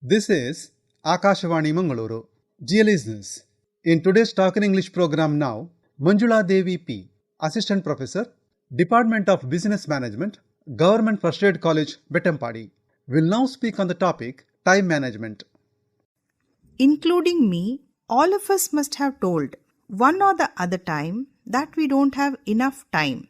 This is Akashvani Mangaluru. Dear listeners, in today's Talk in English program now, Manjula Devi P, Assistant Professor, Department of Business Management, Government First Aid College, Bettampady, will now speak on the topic time management. Including me, all of us must have told one or the other time that we don't have enough time,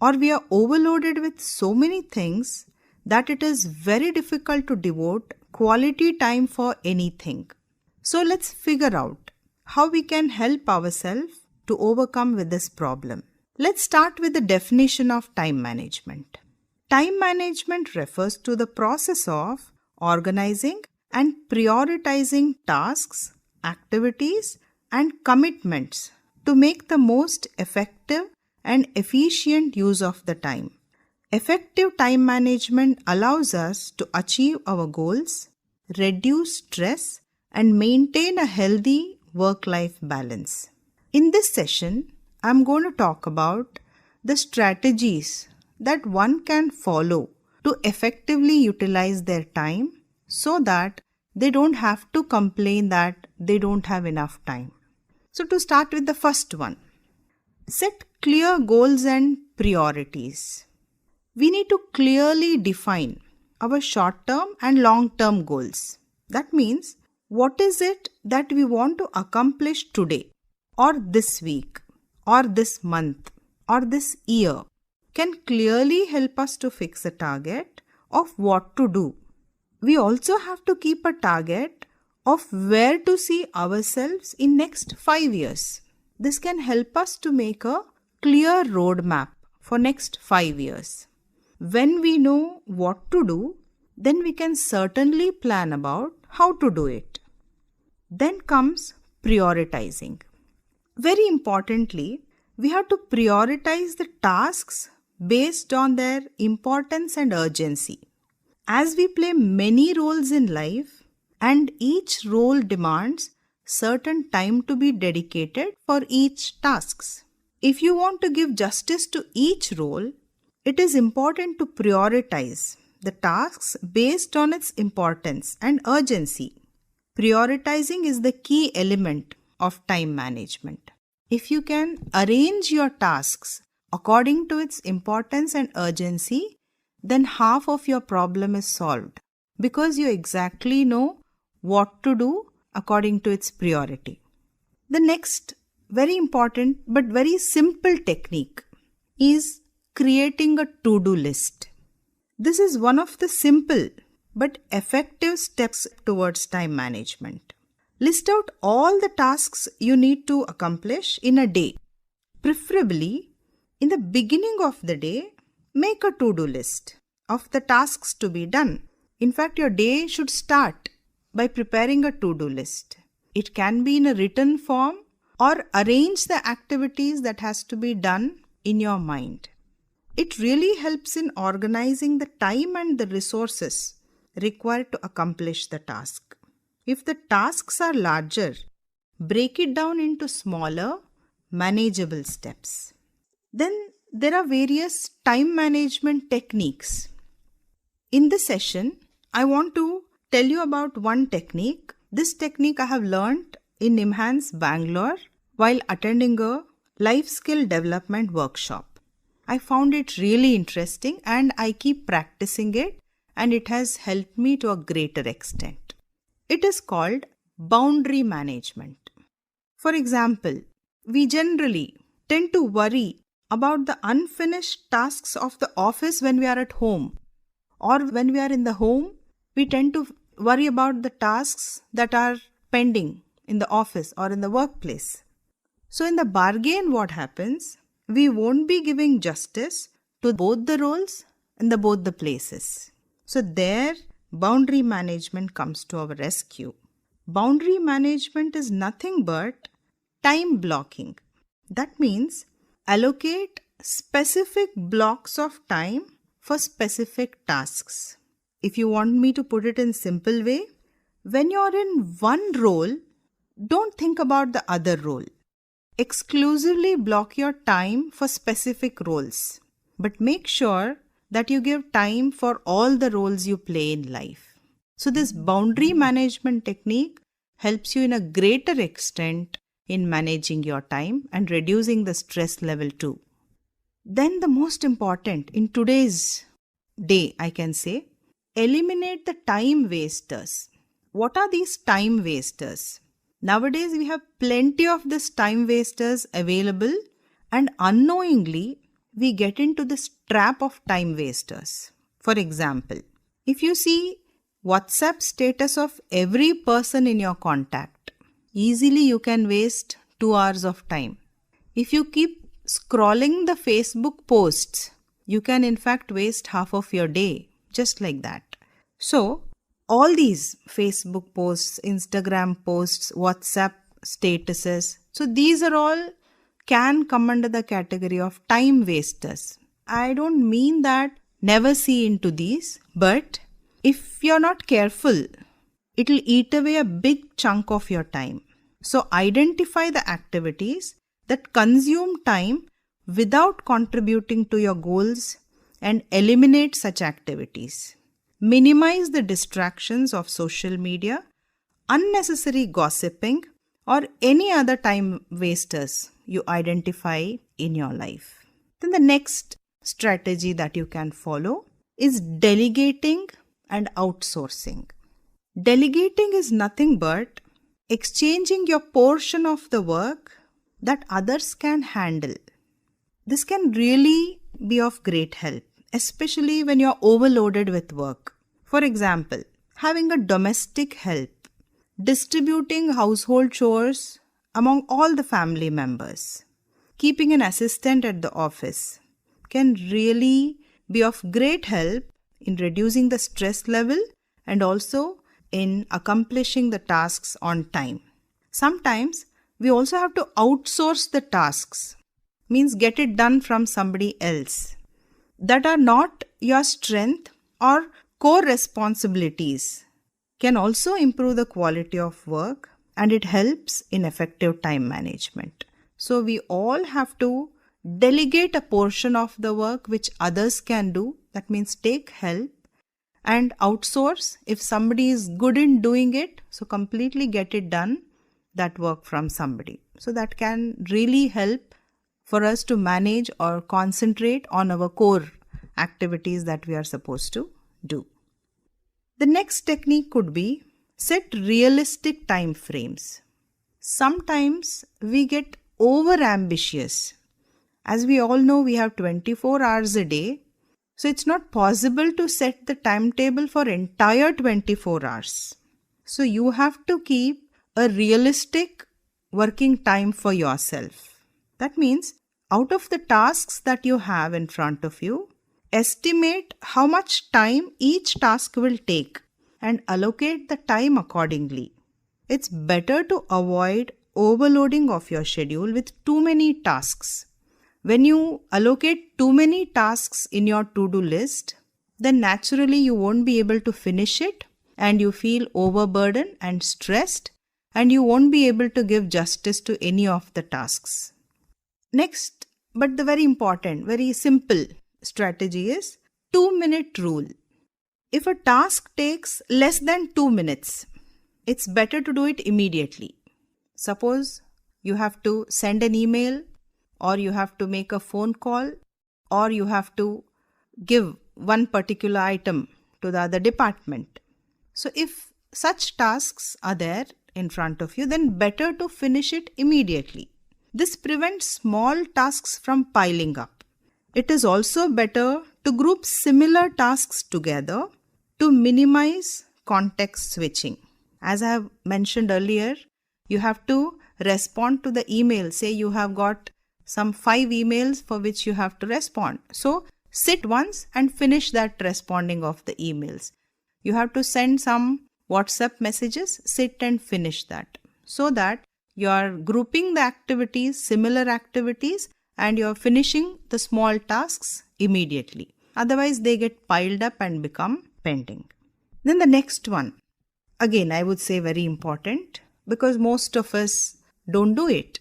or we are overloaded with so many things that it is very difficult to devote quality time for anything. So let's figure out how we can help ourselves to overcome with this problem. Let's start with the definition of time management. Time management refers to the process of organizing and prioritizing tasks, activities, and commitments to make the most effective and efficient use of the time. Effective time management allows us to achieve our goals, reduce stress, and maintain a healthy work-life balance. In this session, I'm going to talk about the strategies that one can follow to effectively utilize their time so that they don't have to complain that they don't have enough time. So to start with the first one, set clear goals and priorities. We need to clearly define our short-term and long-term goals. That means, what is it that we want to accomplish today, or this week, or this month, or this year, can clearly help us to fix a target of what to do. We also have to keep a target of where to see ourselves in next 5 years. This can help us to make a clear roadmap for next 5 years. When we know what to do, then we can certainly plan about how to do it. Then comes prioritizing. Very importantly, we have to prioritize the tasks based on their importance and urgency. As we play many roles in life, and each role demands certain time to be dedicated for each tasks. If you want to give justice to each role, it is important to prioritize the tasks based on its importance and urgency. Prioritizing is the key element of time management. If you can arrange your tasks according to its importance and urgency, then half of your problem is solved because you exactly know what to do according to its priority. The next very important but very simple technique is creating a to-do list. This is one of the simple but effective steps towards time management. List out all the tasks you need to accomplish in a day. Preferably, in the beginning of the day, make a to-do list of the tasks to be done. In fact, your day should start by preparing a to-do list. It can be in a written form or arrange the activities that has to be done in your mind. It really helps in organizing the time and the resources required to accomplish the task. If the tasks are larger, break it down into smaller, manageable steps. Then there are various time management techniques. In this session, I want to tell you about one technique. This technique I have learned in NIMHANS, Bangalore while attending a life skill development workshop. I found it really interesting and I keep practicing it, and it has helped me to a greater extent. It is called boundary management. For example, we generally tend to worry about the unfinished tasks of the office when we are at home, or when we are in the home, we tend to worry about the tasks that are pending in the office or in the workplace. So in the bargain, what happens? We won't be giving justice to both the roles and both the places. So there, boundary management comes to our rescue. Boundary management is nothing but time blocking. That means allocate specific blocks of time for specific tasks. If you want me to put it in simple way, when you're in one role, don't think about the other role. Exclusively block your time for specific roles, but make sure that you give time for all the roles you play in life. So this boundary management technique helps you in a greater extent in managing your time and reducing the stress level too. Then the most important in today's day, I can say, eliminate the time wasters. What are these time wasters? Nowadays we have plenty of these time wasters available, and unknowingly we get into this trap of time wasters. For example, if you see WhatsApp status of every person in your contact, easily you can waste 2 hours of time. If you keep scrolling the Facebook posts, you can in fact waste half of your day, just like that. So, all these Facebook posts, Instagram posts, WhatsApp statuses, so these are all can come under the category of time wasters. I don't mean that never see into these, but if you're not careful, it'll eat away a big chunk of your time. So identify the activities that consume time without contributing to your goals and eliminate such activities. Minimize the distractions of social media, unnecessary gossiping, or any other time wasters you identify in your life. Then the next strategy that you can follow is delegating and outsourcing. Delegating is nothing but exchanging your portion of the work that others can handle. This can really be of great help, especially when you're overloaded with work. For example, having a domestic help, distributing household chores among all the family members, keeping an assistant at the office can really be of great help in reducing the stress level and also in accomplishing the tasks on time. Sometimes we also have to outsource the tasks, means get it done from somebody else, that are not your strength or core responsibilities, can also improve the quality of work, and it helps in effective time management. So we all have to delegate a portion of the work which others can do. That means take help, and outsource if somebody is good in doing it. So completely get it done, that work from somebody. So that can really help for us to manage or concentrate on our core activities that we are supposed to do. The next technique could be set realistic time frames. Sometimes we get over ambitious. As we all know, we have 24 hours a day. So it's not possible to set the timetable for entire 24 hours. So you have to keep a realistic working time for yourself. That means out of the tasks that you have in front of you, estimate how much time each task will take and allocate the time accordingly. It's better to avoid overloading of your schedule with too many tasks. When you allocate too many tasks in your to-do list, then naturally you won't be able to finish it and you feel overburdened and stressed, and you won't be able to give justice to any of the tasks. Next, but the very important, very simple strategy is 2-minute rule. If a task takes less than 2 minutes, it's better to do it immediately. Suppose you have to send an email, or you have to make a phone call, or you have to give one particular item to the other department. So if such tasks are there in front of you, then better to finish it immediately. This prevents small tasks from piling up. It is also better to group similar tasks together to minimize context switching. As I have mentioned earlier, you have to respond to the email. Say you have got some 5 emails for which you have to respond. So sit once and finish that responding of the emails. You have to send some WhatsApp messages, sit and finish that, so that you are grouping the activities, similar activities, and you are finishing the small tasks immediately. Otherwise, they get piled up and become pending. Then the next one, again, I would say very important, because most of us don't do it.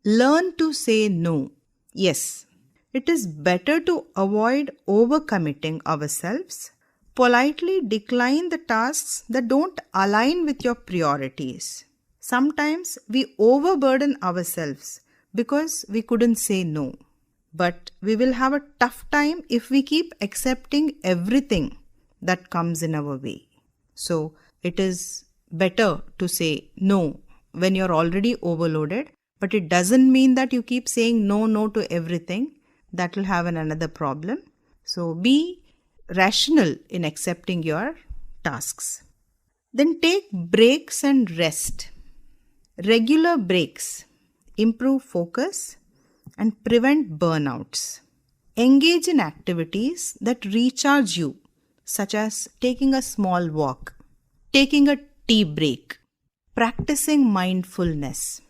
Learn to say no. Yes, it is better to avoid overcommitting ourselves, politely decline the tasks that don't align with your priorities. Sometimes we overburden ourselves because we couldn't say no. But we will have a tough time if we keep accepting everything that comes in our way. So it is better to say no when you're already overloaded, but it doesn't mean that you keep saying no to everything. That will have another problem. So be rational in accepting your tasks. Then take breaks and rest. Regular breaks improve focus and prevent burnouts. Engage in activities that recharge you, such as taking a small walk, taking a tea break, practicing mindfulness,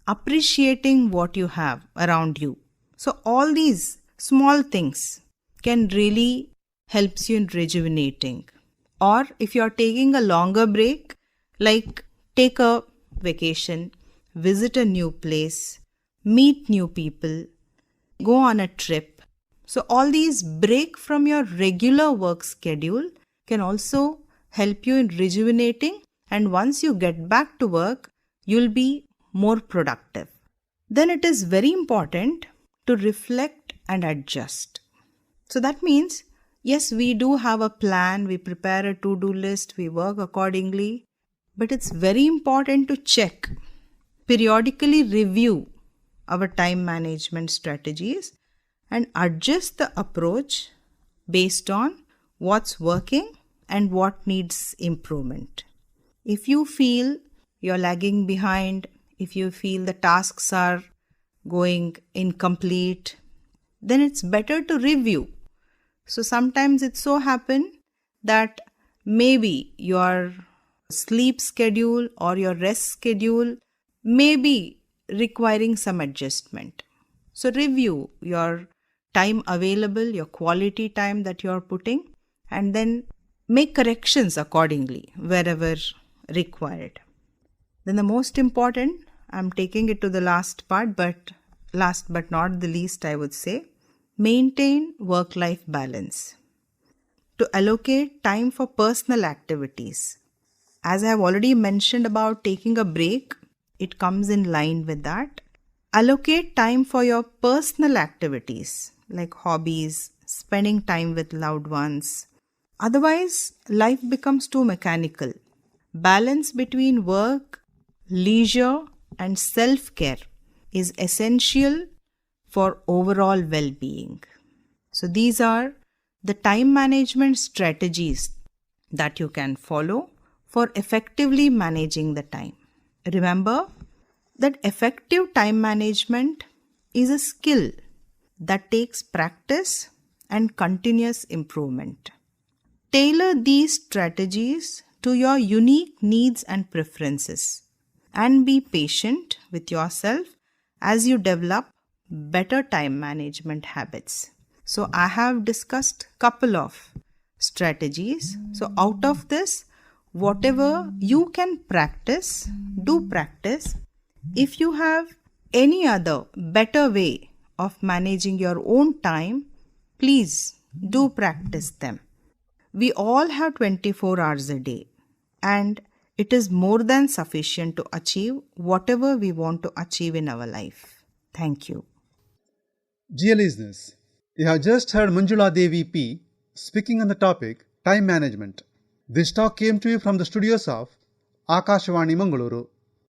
appreciating what you have around you. So all these small things can really help you in rejuvenating. Or if you are taking a longer break, like take a vacation, visit a new place, meet new people, go on a trip. So all these break from your regular work schedule can also help you in rejuvenating, and once you get back to work, you'll be more productive. Then it is very important to reflect and adjust. So that means, yes, we do have a plan, we prepare a to-do list, we work accordingly, but it's very important to check, periodically review our time management strategies and adjust the approach based on what's working and what needs improvement. If you feel you're lagging behind, if you feel the tasks are going incomplete, then it's better to review. So sometimes it so happens that maybe your sleep schedule or your rest schedule may be requiring some adjustment. So review your time available, your quality time that you're putting, and then make corrections accordingly wherever required. Then the most important, I'm taking it to the last part, but last but not the least, I would say, maintain work-life balance. To allocate time for personal activities. As I have already mentioned about taking a break, it comes in line with that. Allocate time for your personal activities like hobbies, spending time with loved ones. Otherwise, life becomes too mechanical. Balance between work, leisure, and self-care is essential for overall well-being. So these are the time management strategies that you can follow for effectively managing the time. Remember that effective time management is a skill that takes practice and continuous improvement. Tailor these strategies to your unique needs and preferences, and be patient with yourself as you develop better time management habits. So I have discussed a couple of strategies. So out of this, whatever you can practice, do practice. If you have any other better way of managing your own time, please do practice them. We all have 24 hours a day, and it is more than sufficient to achieve whatever we want to achieve in our life. Thank you. Dear listeners, you have just heard Manjula Devi P. speaking on the topic time management. This talk came to you from the studios of Akashvani Mangaluru.